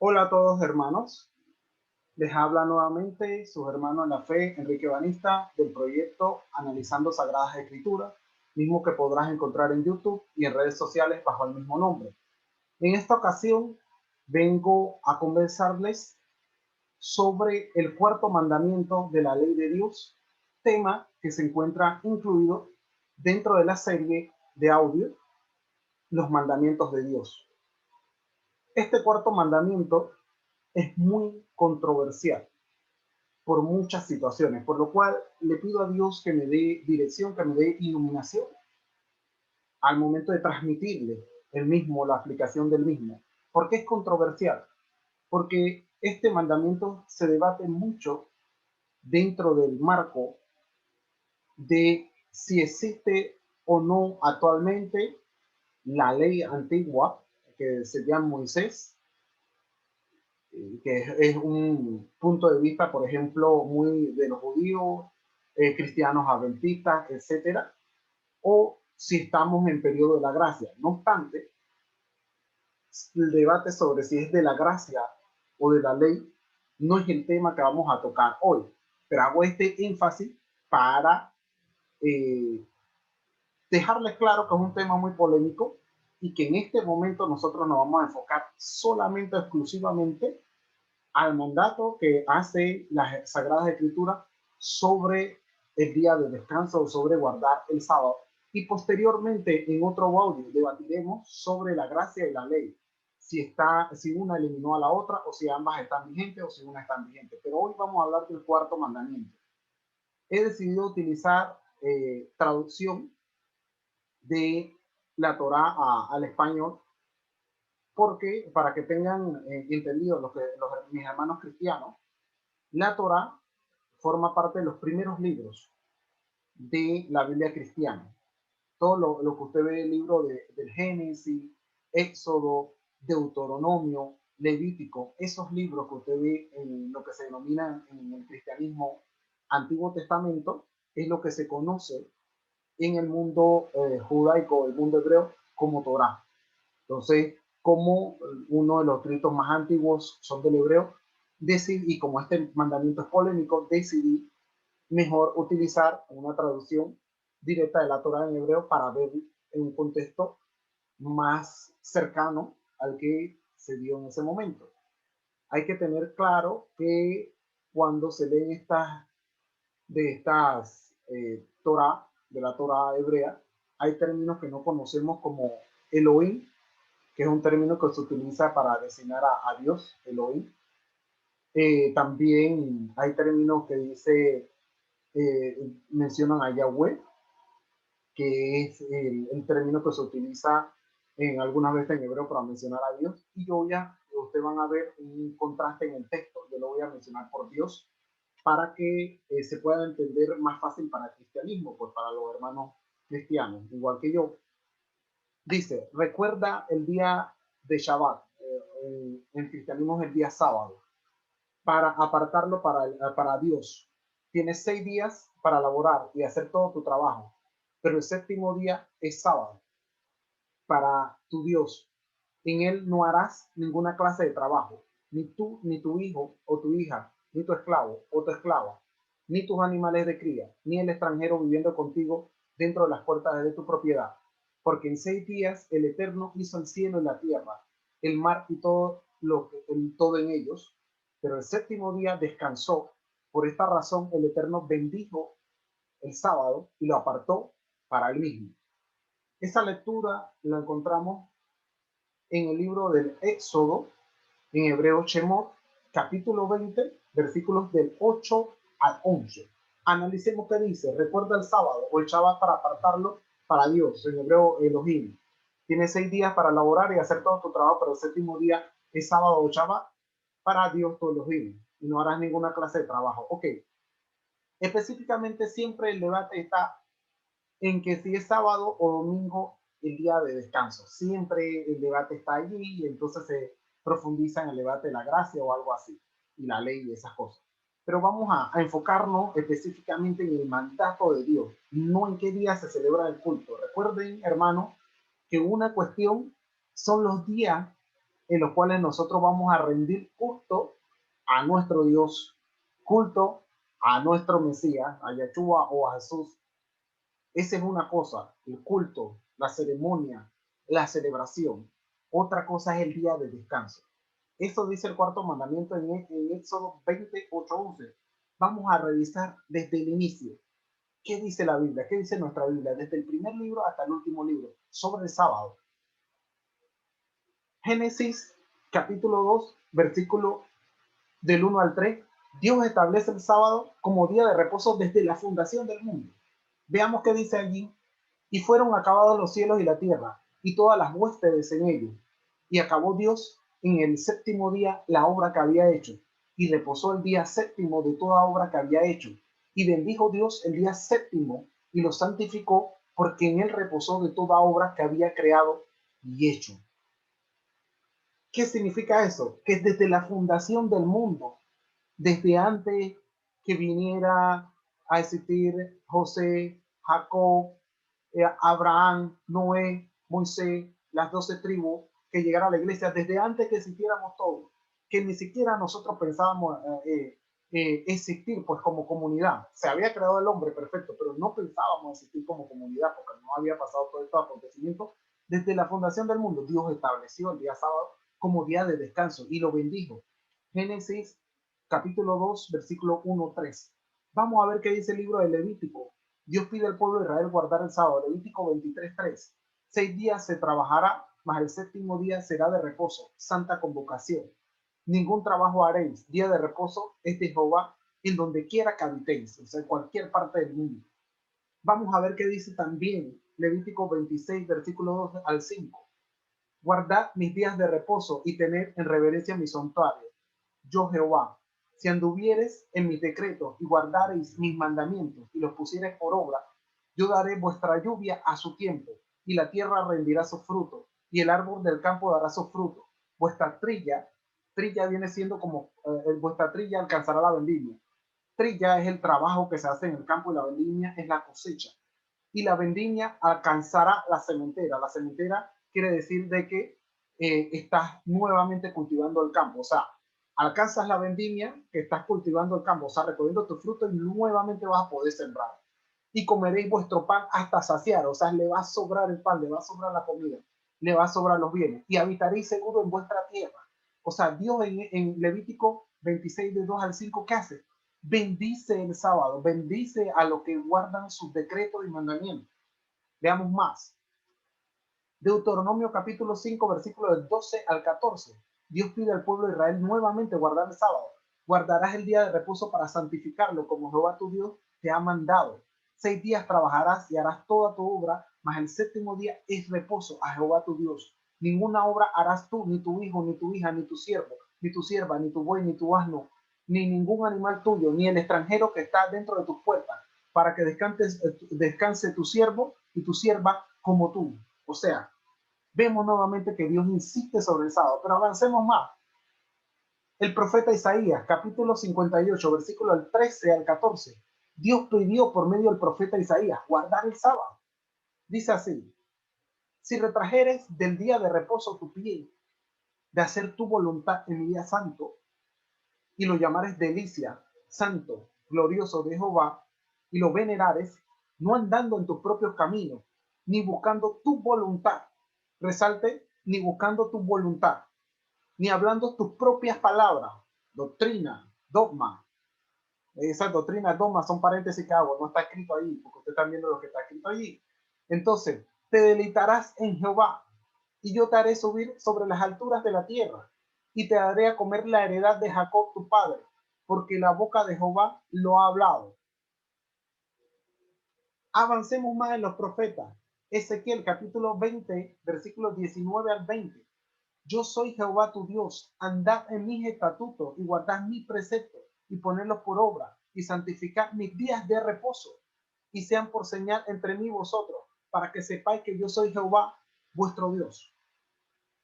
Hola a todos hermanos, les habla nuevamente su hermano en la fe, Enrique Banista, del proyecto Analizando Sagradas Escrituras, mismo que podrás encontrar en YouTube y en redes sociales bajo el mismo nombre. En esta ocasión vengo a conversarles sobre el cuarto mandamiento de la ley de Dios, tema que se encuentra incluido dentro de la serie de audio Los mandamientos de Dios. Este cuarto mandamiento es muy controversial por muchas situaciones, por lo cual le pido a Dios que me dé dirección, que me dé iluminación al momento de transmitirle el mismo, la aplicación del mismo. ¿Por qué es controversial? Porque este mandamiento se debate mucho dentro del marco de si existe o no actualmente la ley antigua que se llama Moisés, que es un punto de vista, por ejemplo, muy de los judíos, cristianos adventistas, etcétera, o si estamos en periodo de la gracia. No obstante, el debate sobre si es de la gracia o de la ley no es el tema que vamos a tocar hoy, pero hago este énfasis para eh, dejarles claro que es un tema muy polémico y que en este momento nosotros nos vamos a enfocar solamente, exclusivamente al mandato que hace las Sagradas Escrituras sobre el día de descanso o sobre guardar el sábado. Y posteriormente, en otro audio, debatiremos sobre la gracia y la ley. Si una eliminó a la otra, o si ambas están vigentes, o si una está vigente. Pero hoy vamos a hablar del cuarto mandamiento. He decidido utilizar traducción de la Torá al español, porque para que tengan entendido mis hermanos cristianos, la Torá forma parte de los primeros libros de la Biblia cristiana. Todo lo que usted ve en el libro del Génesis, Éxodo, Deuteronomio, Levítico, esos libros que usted ve en lo que se denomina en el cristianismo Antiguo Testamento, es lo que se conoce en el mundo judaico, el mundo hebreo, como Torá. Entonces, como uno de los escritos más antiguos son del hebreo, decidí, y como este mandamiento es polémico, decidí mejor utilizar una traducción directa de la Torah en hebreo para ver en un contexto más cercano al que se dio en ese momento. Hay que tener claro que cuando se leen estas Torah, de la Torah hebrea, hay términos que no conocemos como Elohim, que es un término que se utiliza para designar a Dios, Elohim. También hay términos que mencionan a Yahweh, que es el término que se utiliza en algunas veces en hebreo para mencionar a Dios. Y ustedes van a ver un contraste en el texto. Yo lo voy a mencionar por Dios para que se pueda entender más fácil para el cristianismo, pues para los hermanos cristianos, igual que yo. Dice, recuerda el día de Shabbat, en cristianismo es el día sábado, para apartarlo para Dios. Tienes 6 días para laborar y hacer todo tu trabajo, pero el séptimo día es sábado para tu Dios. En él no harás ninguna clase de trabajo, ni tú, ni tu hijo o tu hija, ni tu esclavo o tu esclava, ni tus animales de cría, ni el extranjero viviendo contigo dentro de las puertas de tu propiedad. Porque en 6 días el Eterno hizo el cielo y la tierra, el mar y todo en ellos, pero el séptimo día descansó. Por esta razón el Eterno bendijo el sábado y lo apartó para él mismo. Esa lectura la encontramos en el libro del Éxodo, en hebreo Shemot, capítulo 20, versículos del 8 al 11. Analicemos qué dice. Recuerda el sábado o el Shabbat para apartarlo para Dios, en hebreo Elohim. Tienes 6 días para laborar y hacer todo tu trabajo, pero el séptimo día es sábado o Shabbat para Dios tu Elohim. Y no harás ninguna clase de trabajo. Ok. Específicamente siempre el debate está en que si es sábado o domingo el día de descanso. Siempre el debate está allí y entonces se profundiza en el debate de la gracia o algo así, y la ley y esas cosas. Pero vamos a enfocarnos específicamente en el mandato de Dios, no en qué día se celebra el culto. Recuerden, hermanos, que una cuestión son los días en los cuales nosotros vamos a rendir culto a nuestro Dios, culto a nuestro Mesías, a Yeshua o a Jesús. Esa es una cosa, el culto, la ceremonia, la celebración. Otra cosa es el día de descanso. Eso dice el cuarto mandamiento en Éxodo 28:11. Vamos a revisar desde el inicio. ¿Qué dice la Biblia? ¿Qué dice nuestra Biblia? Desde el primer libro hasta el último libro, sobre el sábado. Génesis capítulo 2, versículo del 1 al 3. Dios establece el sábado como día de reposo desde la fundación del mundo. Veamos qué dice allí. Y fueron acabados los cielos y la tierra, y todas las huéspedes en ellos. Y acabó Dios en el séptimo día la obra que había hecho, y reposó el día séptimo de toda obra que había hecho. Y bendijo Dios el día séptimo, y lo santificó, porque en él reposó de toda obra que había creado y hecho. ¿Qué significa eso? Que desde la fundación del mundo, desde antes que viniera a existir José, Jacob, Abraham, Noé, Moisés, las 12 tribus, que llegara a la iglesia, desde antes que existiéramos todos, que ni siquiera nosotros pensábamos existir pues como comunidad. Se había creado el hombre, perfecto, pero no pensábamos existir como comunidad porque no había pasado todo estos acontecimientos. Desde la fundación del mundo, Dios estableció el día sábado como día de descanso y lo bendijo. Génesis capítulo 2, versículo 1-3. Vamos a ver qué dice el libro de Levítico. Dios pide al pueblo de Israel guardar el sábado. Levítico 23:3. 6 días se trabajará, mas el séptimo día será de reposo, santa convocación. Ningún trabajo haréis. Día de reposo es de Jehová en donde quiera que habitéis, o sea, en cualquier parte del mundo. Vamos a ver qué dice también Levítico 26, versículo 2 al 5. Guardad mis días de reposo y tened en reverencia mi santuario. Yo Jehová, si anduvieres en mis decretos y guardareis mis mandamientos y los pusiereis por obra, yo daré vuestra lluvia a su tiempo, y la tierra rendirá su fruto, y el árbol del campo dará su fruto. Vuestra trilla viene siendo como, vuestra trilla alcanzará la vendimia. Trilla es el trabajo que se hace en el campo y la vendimia es la cosecha. Y la vendimia alcanzará la sementera. La sementera quiere decir de que estás nuevamente cultivando el campo. O sea, alcanzas la vendimia que estás cultivando el campo, o sea, recogiendo tu fruto y nuevamente vas a poder sembrar. Y comeréis vuestro pan hasta saciar, o sea, le va a sobrar el pan, le va a sobrar la comida, le va a sobrar los bienes y habitaréis seguro en vuestra tierra. O sea, Dios en Levítico 26, de 2 al 5, ¿qué hace? Bendice el sábado, bendice a los que guardan sus decretos y mandamientos. Veamos más. Deuteronomio capítulo 5, versículos del 12 al 14. Dios pide al pueblo de Israel nuevamente guardar el sábado. Guardarás el día de reposo para santificarlo, como Jehová tu Dios te ha mandado. 6 días trabajarás y harás toda tu obra, mas el séptimo día es reposo a Jehová tu Dios. Ninguna obra harás tú, ni tu hijo, ni tu hija, ni tu siervo, ni tu sierva, ni tu buey, ni tu asno, ni ningún animal tuyo, ni el extranjero que está dentro de tus puertas, para que descanse tu siervo y tu sierva como tú. O sea, vemos nuevamente que Dios insiste sobre el sábado, pero avancemos más. El profeta Isaías, capítulo 58, versículo del 13 al 14. Dios pidió por medio del profeta Isaías guardar el sábado. Dice así: si retrajeres del día de reposo tu pie, de hacer tu voluntad en mi día santo, y lo llamares delicia, santo, glorioso de Jehová, y lo venerares, no andando en tus propios caminos, ni buscando tu voluntad. Resalte, ni buscando tu voluntad, ni hablando tus propias palabras, doctrina, dogma. Esas doctrinas, dogmas son paréntesis que hago, no está escrito ahí, porque ustedes están viendo lo que está escrito allí. Entonces, te deleitarás en Jehová, y yo te haré subir sobre las alturas de la tierra, y te daré a comer la heredad de Jacob tu padre, porque la boca de Jehová lo ha hablado. Avancemos más en los profetas. Ezequiel capítulo 20, versículos 19 al 20. Yo soy Jehová tu Dios, andad en mis estatutos y guardad mis preceptos y ponedlos por obra y santificad mis días de reposo y sean por señal entre mí y vosotros, para que sepáis que yo soy Jehová vuestro Dios.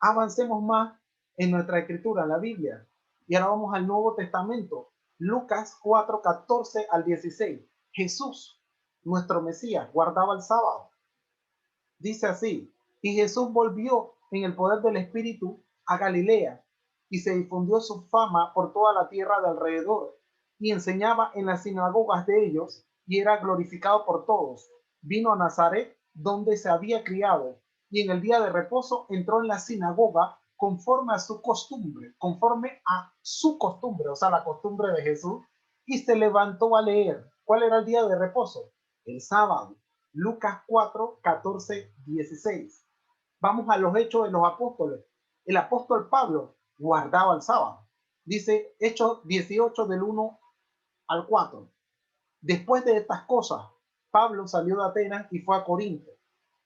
Avancemos más en nuestra escritura, la Biblia, y ahora vamos al Nuevo Testamento. Lucas 4, 14 al 16. Jesús, nuestro Mesías, guardaba el sábado. Dice así: y Jesús volvió en el poder del Espíritu a Galilea, y se difundió su fama por toda la tierra de alrededor, y enseñaba en las sinagogas de ellos, y era glorificado por todos. Vino a Nazaret, donde se había criado, y en el día de reposo entró en la sinagoga conforme a su costumbre, o sea, la costumbre de Jesús, y se levantó a leer. ¿Cuál era el día de reposo? El sábado. Lucas 4, 14, 16. Vamos a los hechos de los apóstoles. El apóstol Pablo guardaba el sábado. Dice Hechos 18 del 1 al 4. Después de estas cosas, Pablo salió de Atenas y fue a Corinto,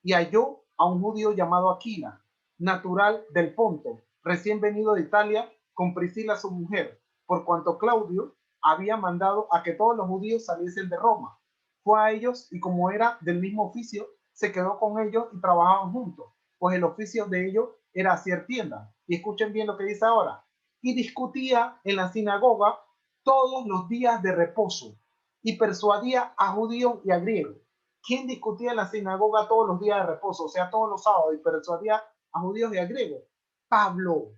y halló a un judío llamado Aquila, natural del Ponto, recién venido de Italia, con Priscila su mujer, por cuanto Claudio había mandado a que todos los judíos saliesen de Roma. Fue a ellos, y como era del mismo oficio, se quedó con ellos y trabajaban juntos, pues el oficio de ellos era hacer tiendas. Y escuchen bien lo que dice ahora. Y discutía en la sinagoga todos los días de reposo, y persuadía a judíos y a griegos. ¿Quién discutía en la sinagoga todos los días de reposo, o sea, todos los sábados, y persuadía a judíos y a griegos? Pablo,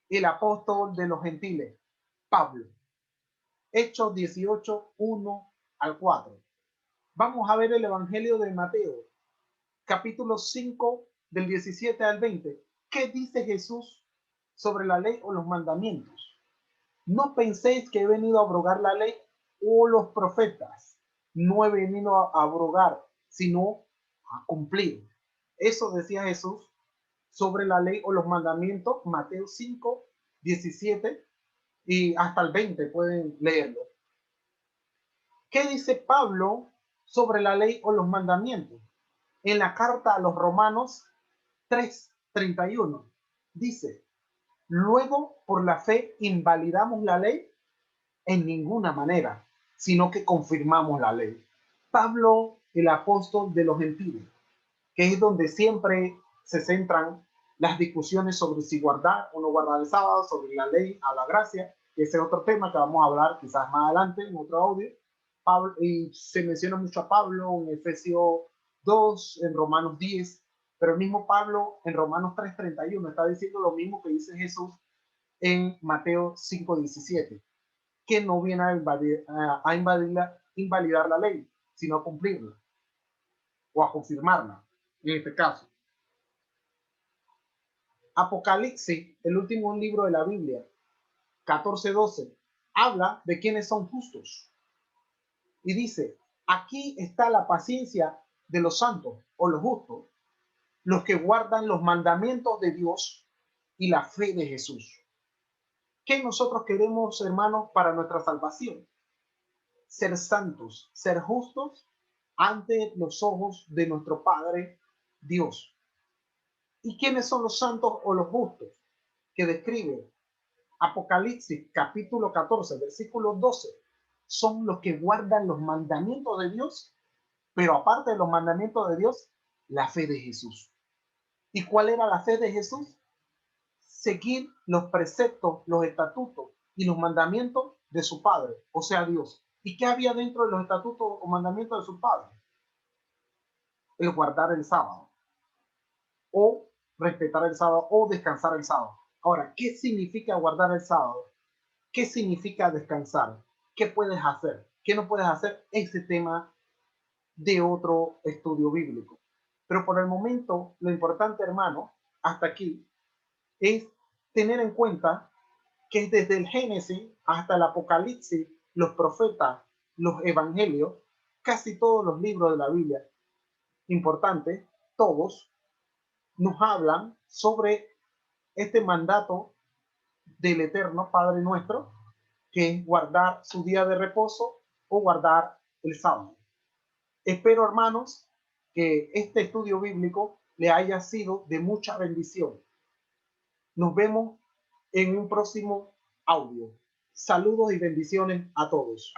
el apóstol de los gentiles. Pablo. Hechos 18, 1 al 4. Vamos a ver el Evangelio de Mateo, capítulo 5, del 17 al 20. ¿Qué dice Jesús sobre la ley o los mandamientos? No penséis que he venido a abrogar la ley o los profetas. No he venido a abrogar, sino a cumplir. Eso decía Jesús sobre la ley o los mandamientos, Mateo 5, 17 y hasta el 20, pueden leerlo. ¿Qué dice Pablo sobre la ley o los mandamientos? En la carta a los Romanos 3:31 dice: luego por la fe invalidamos la ley. En ninguna manera, sino que confirmamos la ley. Pablo, el apóstol de los gentiles, que es donde siempre se centran las discusiones sobre si guardar o no guardar el sábado, sobre la ley a la gracia, que ese es otro tema que vamos a hablar quizás más adelante en otro audio. Pablo, y se menciona mucho a Pablo en Efesios 2, en Romanos 10, pero el mismo Pablo en Romanos 3:31 está diciendo lo mismo que dice Jesús en Mateo 5:17, que no viene a invalidar la ley, sino a cumplirla o a confirmarla, en este caso. Apocalipsis, el último libro de la Biblia, 14:12, habla de quienes son justos. Y dice: aquí está la paciencia de los santos o los justos, los que guardan los mandamientos de Dios y la fe de Jesús. ¿Qué nosotros queremos, hermanos, para nuestra salvación? Ser santos, ser justos ante los ojos de nuestro Padre Dios. ¿Y quiénes son los santos o los justos? Que describe Apocalipsis capítulo 14, versículo 12. Son los que guardan los mandamientos de Dios, pero aparte de los mandamientos de Dios, la fe de Jesús. ¿Y cuál era la fe de Jesús? Seguir los preceptos, los estatutos y los mandamientos de su Padre, o sea, Dios. ¿Y qué había dentro de los estatutos o mandamientos de su Padre? El guardar el sábado, o respetar el sábado, o descansar el sábado. Ahora, ¿qué significa guardar el sábado? ¿Qué significa descansar? ¿Qué puedes hacer? ¿Qué no puedes hacer? Ese tema de otro estudio bíblico. Pero por el momento, lo importante, hermano, hasta aquí, es tener en cuenta que desde el Génesis hasta el Apocalipsis, los profetas, los evangelios, casi todos los libros de la Biblia, importantes, todos, nos hablan sobre este mandato del eterno Padre nuestro, que es guardar su día de reposo o guardar el sábado. Espero, hermanos, que este estudio bíblico le haya sido de mucha bendición. Nos vemos en un próximo audio. Saludos y bendiciones a todos.